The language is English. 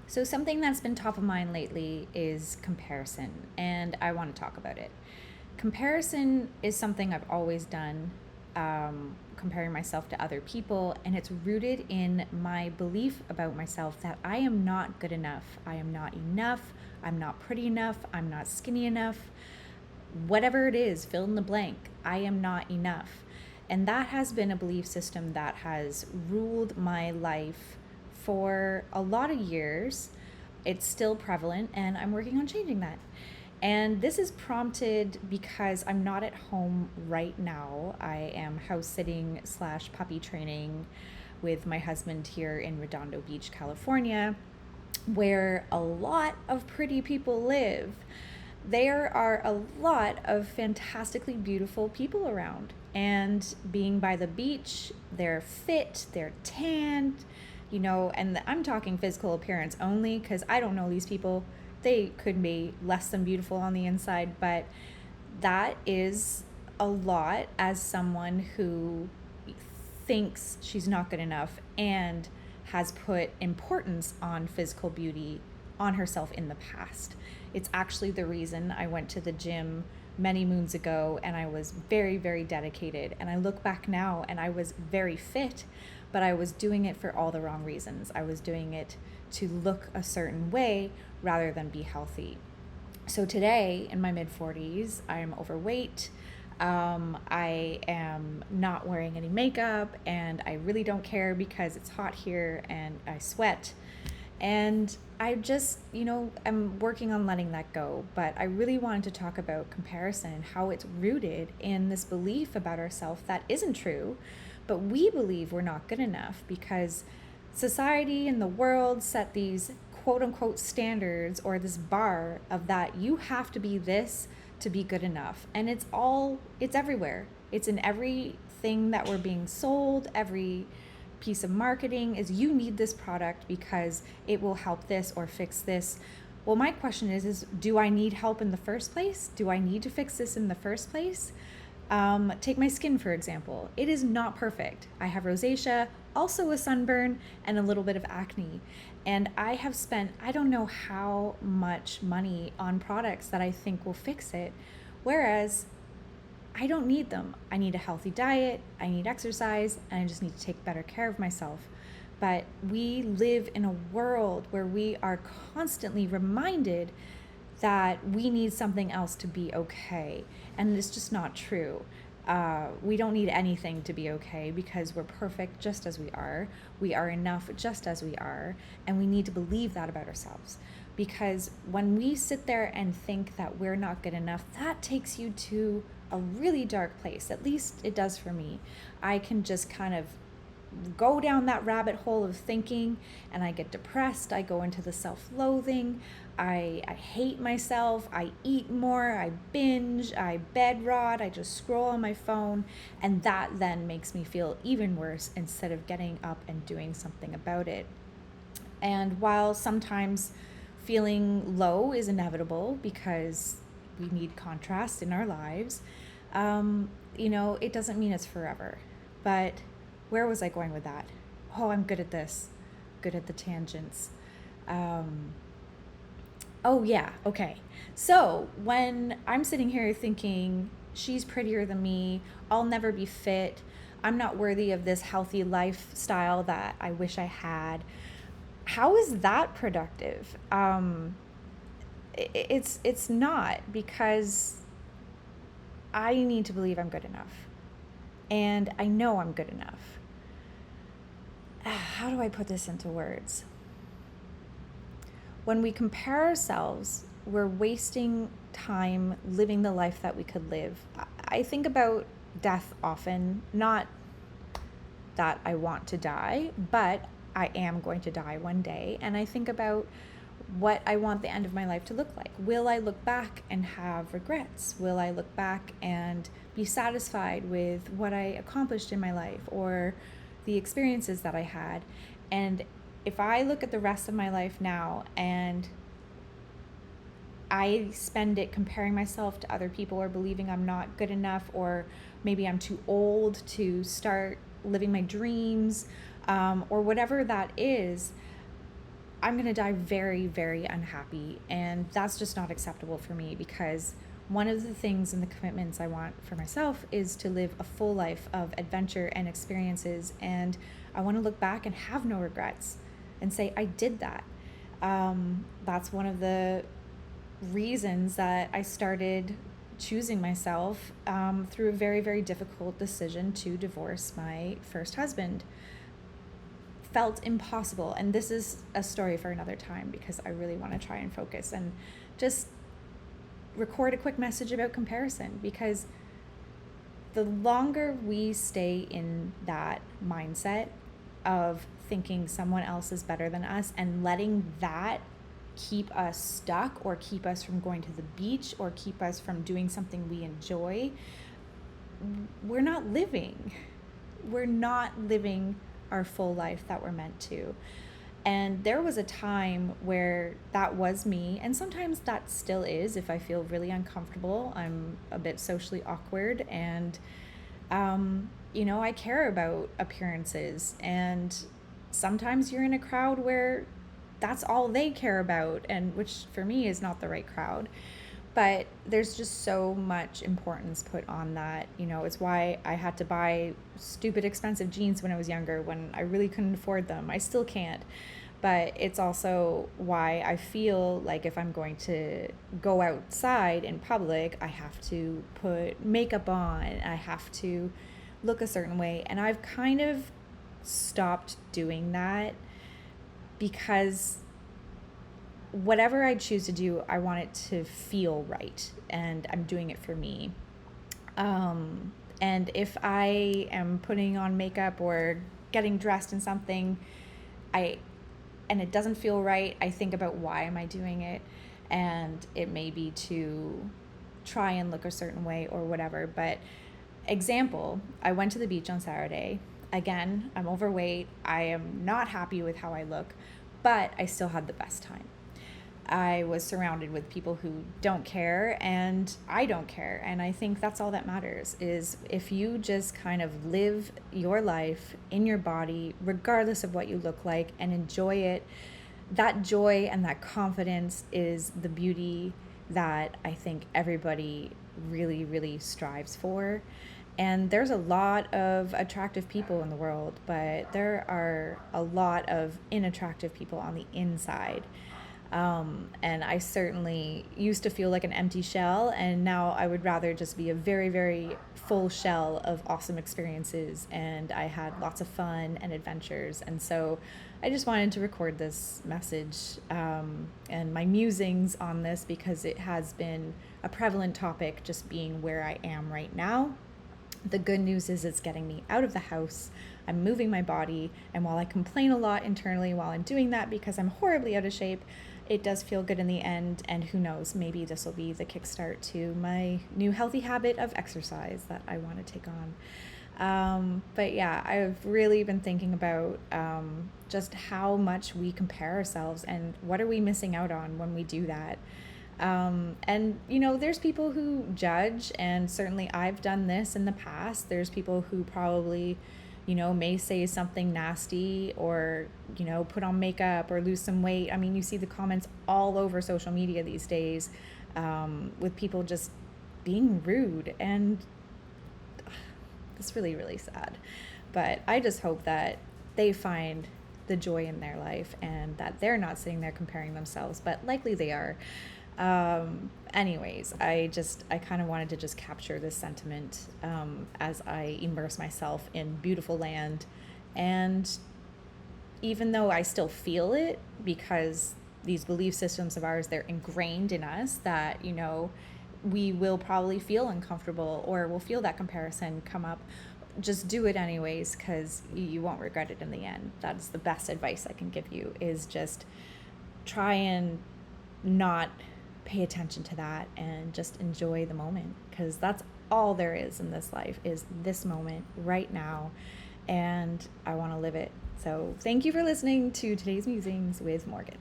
So, something that's been top of mind lately is comparison, and I want to talk about it. Comparison is something I've always done, comparing myself to other people, and it's rooted in my belief about myself that I am not good enough. I am not enough. I'm not pretty enough. I'm not skinny enough. Whatever it is, fill in the blank. I am not enough. And that has been a belief system that has ruled my life for a lot of years. It's still prevalent, and I'm working on changing that. And this is prompted because I'm not at home right now. I am house sitting slash puppy training with my husband here in Redondo Beach, California, where a lot of pretty people live. There are a lot of fantastically beautiful people around. And being by the beach, they're fit, they're tanned, and I'm talking physical appearance only because I don't know these people. They could be less than beautiful on the inside, but that is a lot as someone who thinks she's not good enough and has put importance on physical beauty on herself in the past. It's actually the reason I went to the gym many moons ago and I was very, very dedicated. And I look back now and I was very fit, but I was doing it for all the wrong reasons. I was doing it to look a certain way rather than be healthy. So today, in my mid 40s, I'm overweight. I am not wearing any makeup, and I really don't care because it's hot here and I sweat. And I just, I'm working on letting that go. But I really wanted to talk about comparison and how it's rooted in this belief about ourselves that isn't true, but we believe we're not good enough because society and the world set these quote unquote standards or this bar of that you have to be this to be good enough. And it's everywhere. It's in everything that we're being sold, every piece of marketing is you need this product because it will help this or fix this. Well, my question is do I need help in the first place? Do I need to fix this in the first place? Take my skin, for example. It is not perfect. I have rosacea, also a sunburn, and a little bit of acne. And I have spent, I don't know how much money on products that I think will fix it. Whereas I don't need them. I need a healthy diet, I need exercise, and I just need to take better care of myself. But we live in a world where we are constantly reminded that we need something else to be okay. And it's just not true. We don't need anything to be okay because we're perfect just as we are. We are enough just as we are. And we need to believe that about ourselves. Because when we sit there and think that we're not good enough, that takes you to a really dark place. At least it does for me. I can just kind of go down that rabbit hole of thinking and I get depressed. I go into the self-loathing. I hate myself. I eat more. I binge. I bed rot. I just scroll on my phone. And that then makes me feel even worse instead of getting up and doing something about it. And while sometimes feeling low is inevitable because we need contrast in our lives, it doesn't mean it's forever. But where was I going with that? Oh, I'm good at this, good at the tangents. Oh, yeah, okay. So when I'm sitting here thinking, she's prettier than me, I'll never be fit, I'm not worthy of this healthy lifestyle that I wish I had, how is that productive? It's not, because I need to believe I'm good enough. And I know I'm good enough. How do I put this into words? When we compare ourselves, we're wasting time living the life that we could live. I think about death often, not that I want to die, but I am going to die one day. And I think about what I want the end of my life to look like. Will I look back and have regrets? Will I look back and be satisfied with what I accomplished in my life or the experiences that I had? And if I look at the rest of my life now and I spend it comparing myself to other people or believing I'm not good enough, or maybe I'm too old to start living my dreams, or whatever that is, I'm going to die very, very unhappy. And that's just not acceptable for me, because one of the things and the commitments I want for myself is to live a full life of adventure and experiences. And I want to look back and have no regrets and say, I did that. That's one of the reasons that I started choosing myself through a very, very difficult decision to divorce my first husband. Felt impossible. And this is a story for another time, because I really want to try and focus and just record a quick message about comparison, because the longer we stay in that mindset of thinking someone else is better than us and letting that keep us stuck or keep us from going to the beach or keep us from doing something we enjoy, we're not living. We're not living our full life that we're meant to. And there was a time where that was me, and sometimes that still is. If I feel really uncomfortable, I'm a bit socially awkward, and I care about appearances. And sometimes you're in a crowd where that's all they care about, and which for me is not the right crowd. But there's just so much importance put on that. It's why I had to buy stupid expensive jeans when I was younger, when I really couldn't afford them. I still can't. But it's also why I feel like if I'm going to go outside in public, I have to put makeup on, I have to look a certain way. And I've kind of stopped doing that, because whatever I choose to do, I want it to feel right, and I'm doing it for me. And if I am putting on makeup or getting dressed in something, and it doesn't feel right, I think about why am I doing it, and it may be to try and look a certain way or whatever. But example, I went to the beach on Saturday. Again, I'm overweight. I am not happy with how I look, but I still had the best time. I was surrounded with people who don't care, and I don't care. And I think that's all that matters, is if you just kind of live your life in your body, regardless of what you look like, and enjoy it. That joy and that confidence is the beauty that I think everybody really, really strives for. And there's a lot of attractive people in the world, but there are a lot of unattractive people on the inside. And I certainly used to feel like an empty shell, and now I would rather just be a very, very full shell of awesome experiences, and I had lots of fun and adventures. And so I just wanted to record this message and my musings on this, because it has been a prevalent topic, just being where I am right now. The good news is it's getting me out of the house. I'm moving my body, and while I complain a lot internally while I'm doing that because I'm horribly out of shape, it does feel good in the end. And who knows, maybe this will be the kickstart to my new healthy habit of exercise that I want to take on. But yeah, I've really been thinking about just how much we compare ourselves, and what are we missing out on when we do that. And there's people who judge, and certainly I've done this in the past. There's people who probably may say something nasty, or put on makeup or lose some weight. I mean, you see the comments all over social media these days, with people just being rude, and it's really, really sad. But I just hope that they find the joy in their life, and that they're not sitting there comparing themselves, but likely they are. Anyways, I kind of wanted to just capture this sentiment as I immerse myself in beautiful land. And even though I still feel it, because these belief systems of ours, they're ingrained in us, that we will probably feel uncomfortable, or we'll feel that comparison come up, just do it anyways, because you won't regret it in the end. That's the best advice I can give you, is just try and not pay attention to that, and just enjoy the moment, because that's all there is in this life, is this moment right now, and I want to live it. So thank you for listening to today's musings with Morgan.